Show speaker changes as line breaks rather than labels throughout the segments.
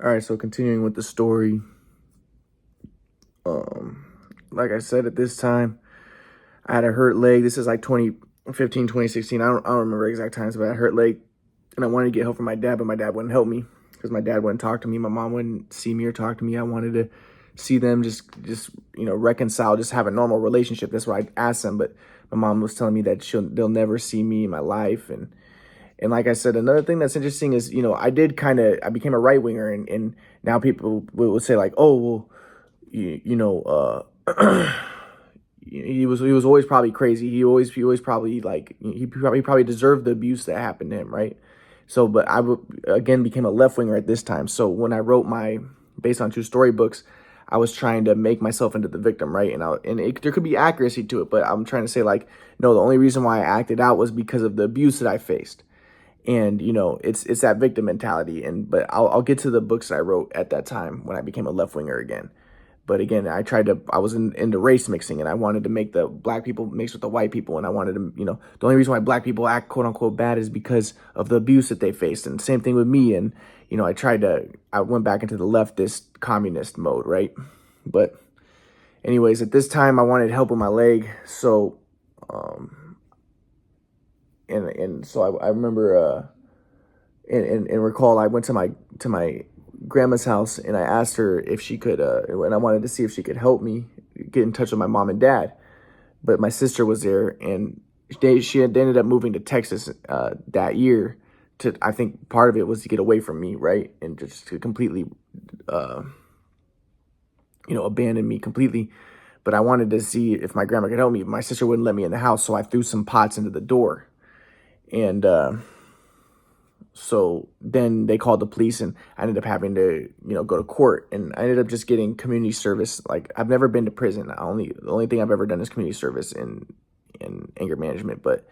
All right, so continuing with the story, um, like I said, at this time, I had a hurt leg. This is like 2015, 2016. I don't remember exact times, but I had a hurt leg, and I wanted to get help from my dad, but my dad wouldn't help me because my dad wouldn't talk to me. My mom wouldn't see me or talk to me. I wanted to see them just reconcile, just have a normal relationship. That's why I asked them, but my mom was telling me that they'll never see me in my life, and like I said, another thing that's interesting is, I became a right winger, and now people will say like, oh, well, he was always probably crazy. He always probably like he probably deserved the abuse that happened to him, right? So, but again became a left winger at this time. So when I wrote my based on true story books, I was trying to make myself into the victim, right? There could be accuracy to it, but I'm trying to say like, no, the only reason why I acted out was because of the abuse that I faced. And it's that victim mentality. But I'll get to the books that I wrote at that time when I became a left winger again. But again, I was into race mixing, and I wanted to make the black people mix with the white people, and I wanted to, the only reason why black people act quote unquote bad is because of the abuse that they faced. And same thing with me. And I went back into the leftist communist mode, right? But anyways, at this time I wanted help with my leg. So and so I remember and recall I went to my grandma's house, and I asked her if she could and I wanted to see if she could help me get in touch with my mom and dad. But my sister was there, and they ended up moving to Texas that year. I think part of it was to get away from me, right, and just to completely abandon me completely. But I wanted to see if my grandma could help me. My sister wouldn't let me in the house, so I threw some pots into the door. And so then they called the police, and I ended up having to, go to court. And I ended up just getting community service. Like, I've never been to prison. The only thing I've ever done is community service in anger management. But,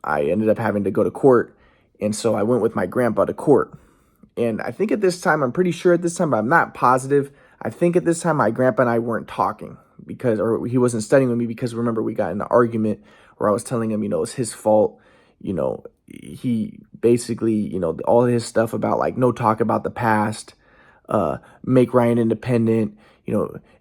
I ended up having to go to court. And so I went with my grandpa to court. And I think at this time, I'm pretty sure at this time, but I'm not positive. I think at this time, my grandpa and I weren't talking or he wasn't studying with me, because remember, we got in an argument where I was telling him, it's his fault. He basically, all his stuff about like no talk about the past, make Ryan independent,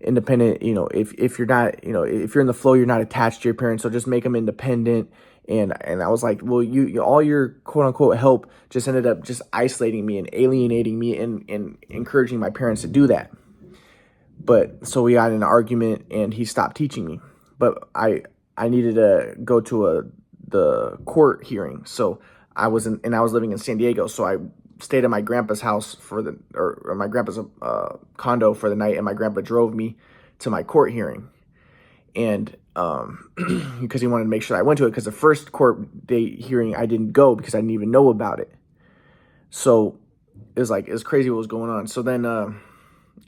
independent, if you're not, if you're in the flow, you're not attached to your parents, so just make them independent. And I was like, well, all your quote unquote help just ended up just isolating me and alienating me and encouraging my parents to do that. But so we got in an argument, and he stopped teaching me. But I needed to go to the court hearing. So I was living in San Diego. So I stayed at my grandpa's house or my grandpa's condo for the night, and my grandpa drove me to my court hearing. And because he wanted to make sure I went to it, because the first court date hearing I didn't go because I didn't even know about it. So it was crazy what was going on. So then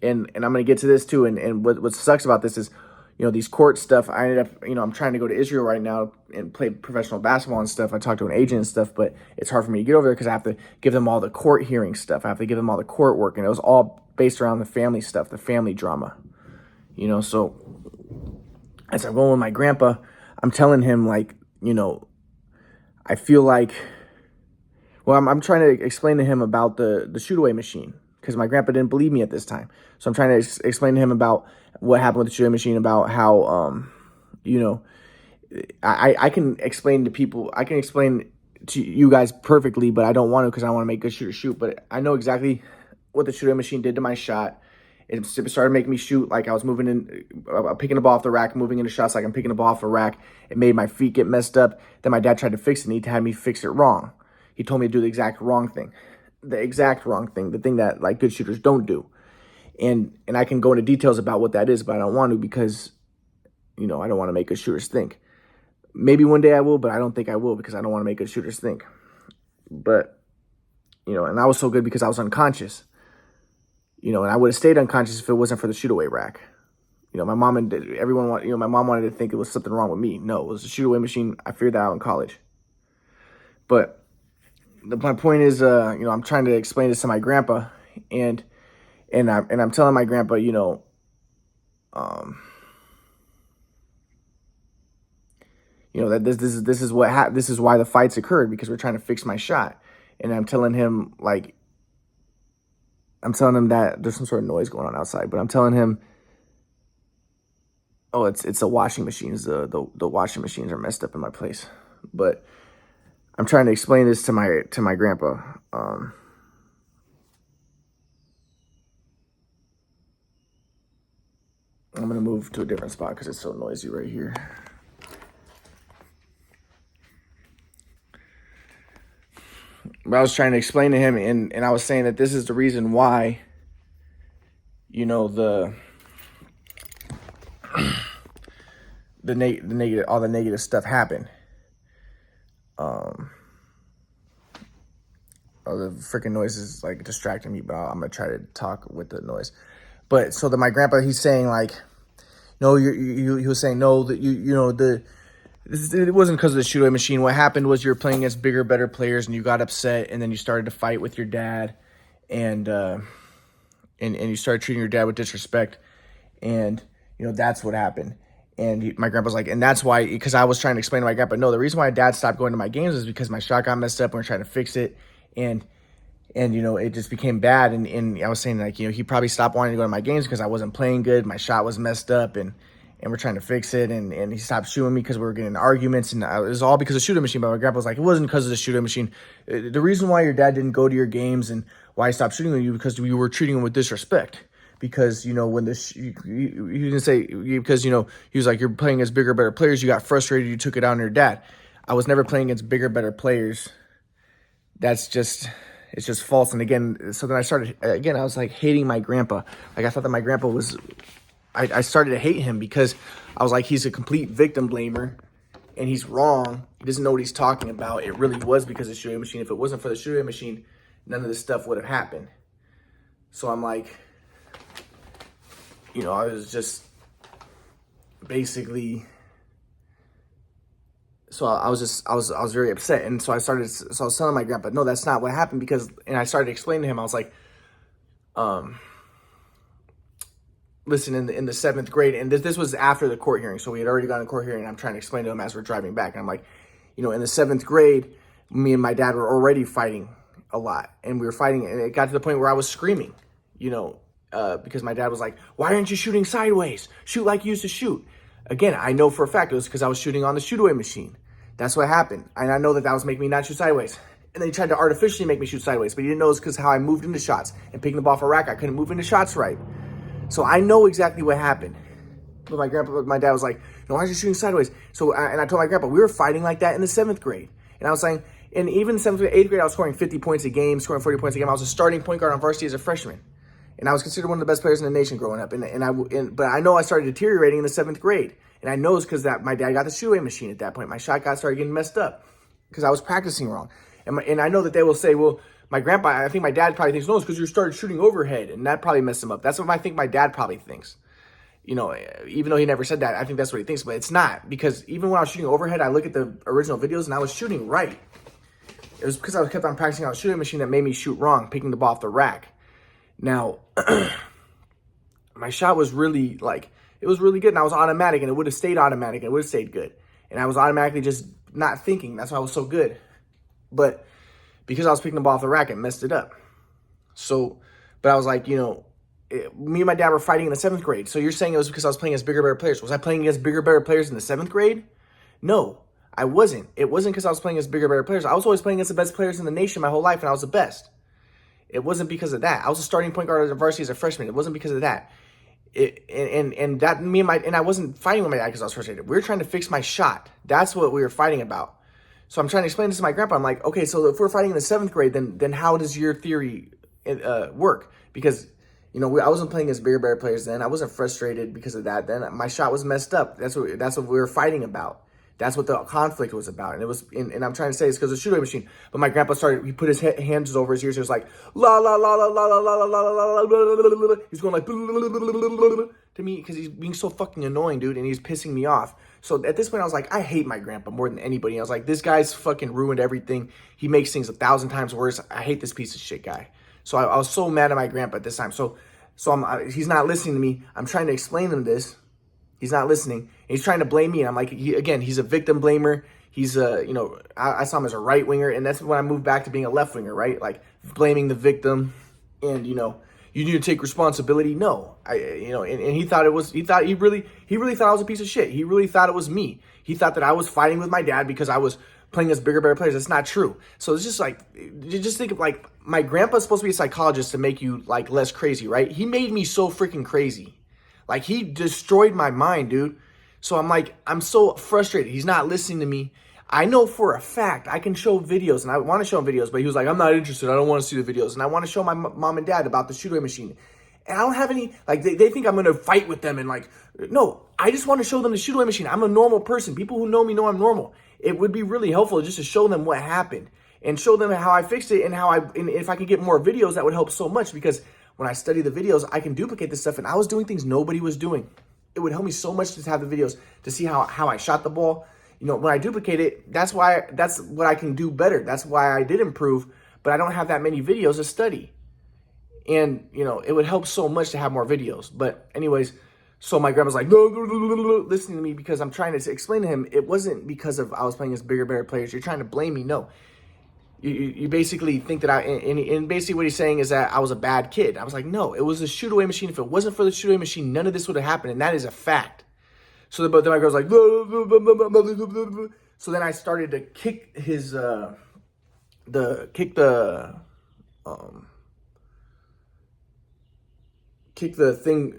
and I'm going to get to this too. And what sucks about this is, these court stuff, I ended up, I'm trying to go to Israel right now and play professional basketball and stuff. I talked to an agent and stuff, but it's hard for me to get over there because I have to give them all the court hearing stuff. I have to give them all the court work. And it was all based around the family stuff, the family drama, so as I'm going with my grandpa, I'm telling him like, I feel like, well, I'm trying to explain to him about the shoot away machine, because my grandpa didn't believe me at this time. So I'm trying to explain to him about what happened with the shoot away machine, about how, I can explain to people, I can explain to you guys perfectly, but I don't want to, because I want to make good shooters shoot. But I know exactly what the shoot away machine did to my shot. It started making me shoot like I was moving in, picking the ball off the rack, moving into shots like I'm picking the ball off a rack. It made my feet get messed up. Then my dad tried to fix it, and he had me fix it wrong. He told me to do the exact wrong thing, the thing that like good shooters don't do. And I can go into details about what that is, but I don't want to, because, I don't want to make good shooters think. Maybe one day I will, but I don't think I will, because I don't want to make good shooters think. But, and I was so good because I was unconscious. And I would have stayed unconscious if it wasn't for the shoot away rack. My mom and everyone, my mom wanted to think it was something wrong with me. No, it was a shoot away machine. I figured that out in college. But my point is, I'm trying to explain this to my grandpa, and I'm telling my grandpa, that this is why the fights occurred, because we're trying to fix my shot. And I'm telling him like, I'm telling him that there's some sort of noise going on outside, but I'm telling him, oh, it's the washing machines. The washing machines are messed up in my place. But I'm trying to explain this to my grandpa. I'm gonna move to a different spot because it's so noisy right here. But I was trying to explain to him, and I was saying that this is the reason why, you know, the negative, all the negative stuff happened. Oh, the freaking noise is like distracting me, but I'm gonna try to talk with the noise. But so that my grandpa, he's saying like, no, he was saying no, that it wasn't because of the shoot away machine. What happened was you were playing against bigger, better players, and you got upset, and then you started to fight with your dad, and you started treating your dad with disrespect, and that's what happened. And my grandpa's like, and that's why, because I was trying to explain to my grandpa, no, the reason why dad stopped going to my games is because my shot got messed up, and we're trying to fix it, and it just became bad, and I was saying like, he probably stopped wanting to go to my games because I wasn't playing good, my shot was messed up, and we're trying to fix it, and he stopped shooting me because we were getting in arguments, and it was all because of the shooting machine. But my grandpa was like, it wasn't because of the shooting machine. The reason why your dad didn't go to your games and why he stopped shooting you because we were treating him with disrespect. Because when he didn't say, because he was like, you're playing against bigger, better players. You got frustrated. You took it out on your dad. I was never playing against bigger, better players. It's just false. And again, so then I was like hating my grandpa. Like I thought that my grandpa was. I started to hate him because I was like, he's a complete victim blamer, and he's wrong. He doesn't know what he's talking about. It really was because of the shooting machine. If it wasn't for the shooting machine, none of this stuff would have happened. So I'm like, I was just basically, so I was very upset. And so I was telling my grandpa, no, that's not what happened and I started explaining to him, I was like, listen, in the 7th grade, and this was after the court hearing, so we had already gone to court hearing, and I'm trying to explain to him as we're driving back, and I'm like, in the 7th grade, me and my dad were already fighting a lot, and we were fighting, and it got to the point where I was screaming, because my dad was like, why aren't you shooting sideways? Shoot like you used to shoot. Again, I know for a fact it was because I was shooting on the shoot-away machine. That's what happened, and I know that was making me not shoot sideways. And then he tried to artificially make me shoot sideways, but he didn't know it's because how I moved into shots, and picking the ball off a rack, I couldn't move into shots right. So I know exactly what happened. But my dad was like, no, why are you shooting sideways? So, and I told my grandpa, we were fighting like that in the 7th grade. And I was saying, and even 7th grade, 8th grade, I was scoring 50 points a game, scoring 40 points a game. I was a starting point guard on varsity as a freshman. And I was considered one of the best players in the nation growing up. But I know I started deteriorating in the 7th grade. And I know it's because that my dad got the shoot-away machine at that point. My shot started getting messed up because I was practicing wrong. And I know that they will say, well, my grandpa, I think my dad probably thinks, no, it's because you started shooting overhead, and that probably messed him up. That's what I think my dad probably thinks. Even though he never said that, I think that's what he thinks, but it's not. Because even when I was shooting overhead, I look at the original videos, and I was shooting right. It was because I kept on practicing on the shooting machine that made me shoot wrong, picking the ball off the rack. Now, my shot was really, it was really good, and I was automatic, and it would have stayed automatic, and it would have stayed good. And I was automatically just not thinking. That's why I was so good. But because I was picking the ball off the rack, it messed it up. So, but I was like, me and my dad were fighting in the 7th grade. So you're saying it was because I was playing against bigger, better players. Was I playing against bigger, better players in the 7th grade? No, I wasn't. It wasn't because I was playing against bigger, better players. I was always playing against the best players in the nation my whole life, and I was the best. It wasn't because of that. I was a starting point guard at varsity as a freshman. It wasn't because of that. I wasn't fighting with my dad because I was frustrated. We were trying to fix my shot. That's what we were fighting about. So I'm trying to explain this to my grandpa. I'm like, okay, so if we're fighting in the 7th grade, then how does your theory work? Because, I wasn't playing against bigger, better players then. I wasn't frustrated because of that. Then my shot was messed up. That's what we were fighting about. That's what the conflict was about. And it was, and I'm trying to say it's because of the shooting machine. But my grandpa he put his hands over his ears. He was like, la, la, la, la, la, la, la, la, la, la, la. He's going like, to me, because he's being so fucking annoying, dude. And he's pissing me off. So at this point, I was like, I hate my grandpa more than anybody. I was like, this guy's fucking ruined everything. He makes things 1,000 times worse. I hate this piece of shit guy. So I was so mad at my grandpa at this time. So he's not listening to me. I'm trying to explain to him this. He's not listening. And he's trying to blame me. And I'm like, he's a victim blamer. He's I saw him as a right winger. And that's when I moved back to being a left winger, right? Like blaming the victim. And, you need to take responsibility. No, and he thought he really thought I was a piece of shit. He really thought it was me. He thought that I was fighting with my dad because I was playing as bigger, better players. That's not true. So it's just like, you just think of like, my grandpa's supposed to be a psychologist to make you like less crazy, right? He made me so freaking crazy. Like, he destroyed my mind, dude. So I'm like, I'm so frustrated. He's not listening to me. I know for a fact I can show videos, and I want to show him videos, but he was like, I'm not interested. I don't want to see the videos. And I want to show my mom and dad about the shoot away machine. And I don't have any, like, they think I'm going to fight with them. And like, no, I just want to show them the shoot away machine. I'm a normal person. People who know me know I'm normal. It would be really helpful just to show them what happened and show them how I fixed it, and and if I can get more videos, that would help so much, because when I study the videos, I can duplicate this stuff, and I was doing things nobody was doing. It would help me so much to have the videos to see how I shot the ball. When I duplicate it, that's what I can do better. That's why I did improve, but I don't have that many videos to study. And, it would help so much to have more videos. But anyways, so my grandma's like, no, listening to me, because I'm trying to explain to him, it wasn't because of I was playing as bigger, better players. You're trying to blame me. No. You basically think that and basically what he's saying is that I was a bad kid. I was like, no, it was a shoot away machine. If it wasn't for the shoot away machine, none of this would have happened. And that is a fact. So then my girl's like, so then I started to kick his, kick the thing,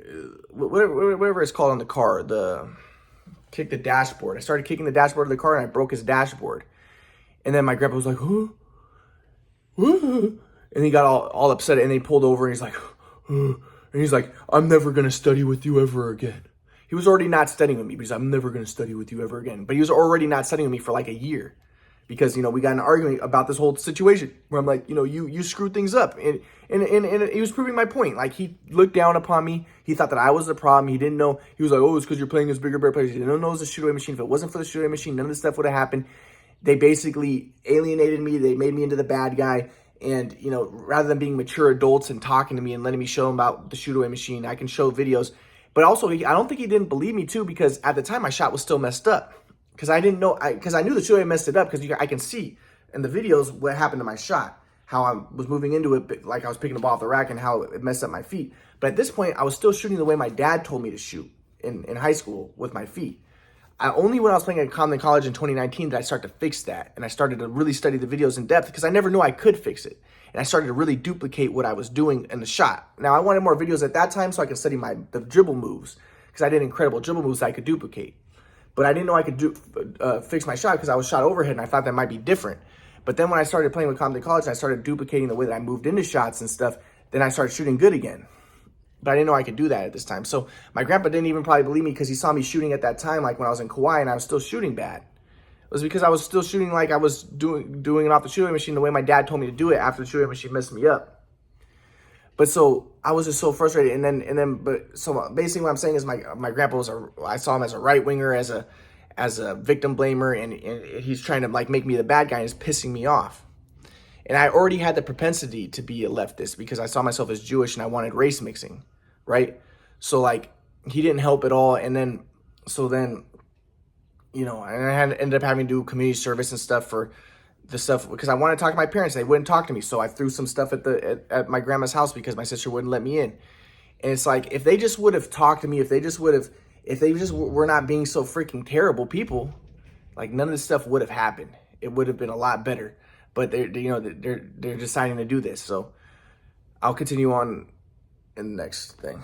whatever it's called on the car, kick the dashboard. I started kicking the dashboard of the car, and I broke his dashboard. And then my grandpa was like, huh? And he got all upset, and he pulled over, and he's like, huh? And he's like, I'm never going to study with you ever again. He was already not studying with me, because I'm never going to study with you ever again. But he was already not studying with me for like a year, because, we got in an argument about this whole situation where I'm like, you screwed things up. And he was proving my point. Like, he looked down upon me. He thought that I was the problem. He didn't know. He was like, oh, it's because you're playing as bigger, better players. He didn't know it was a shoot away machine. If it wasn't for the shoot away machine, none of this stuff would have happened. They basically alienated me. They made me into the bad guy. And, rather than being mature adults and talking to me and letting me show them about the shoot away machine, I can show videos. But also, I don't think he didn't believe me too, because at the time my shot was still messed up. Because I didn't know, because I knew the shoot away messed it up, because I can see in the videos what happened to my shot, how I was moving into it, like I was picking the ball off the rack, and how it messed up my feet. But at this point, I was still shooting the way my dad told me to shoot in high school with my feet. Only when I was playing at Conley College in 2019 did I start to fix that. And I started to really study the videos in depth, because I never knew I could fix it. And I started to really duplicate what I was doing in the shot. Now, I wanted more videos at that time so I could study the dribble moves, because I did incredible dribble moves that I could duplicate. But I didn't know I could fix my shot, because I was shot overhead, and I thought that might be different. But then when I started playing with Compton College and I started duplicating the way that I moved into shots and stuff, then I started shooting good again. But I didn't know I could do that at this time. So my grandpa didn't even probably believe me, because he saw me shooting at that time, like when I was in Kauai, and I was still shooting bad. It was because I was still shooting like I was doing it off the shooting machine the way my dad told me to do it after the shooting machine messed me up. But so I was just so frustrated. So basically what I'm saying is my grandpa I saw him as a right winger, as a victim blamer, and he's trying to like make me the bad guy, and it's pissing me off. And I already had the propensity to be a leftist, because I saw myself as Jewish and I wanted race mixing, right? So like, he didn't help at all. And then I ended up having to do community service and stuff for the stuff, because I wanted to talk to my parents. They wouldn't talk to me. So I threw some stuff at my grandma's house, because my sister wouldn't let me in. And it's like, if they just would have talked to me, if they just were not being so freaking terrible people, like none of this stuff would have happened. It would have been a lot better. But they're deciding to do this. So I'll continue on in the next thing.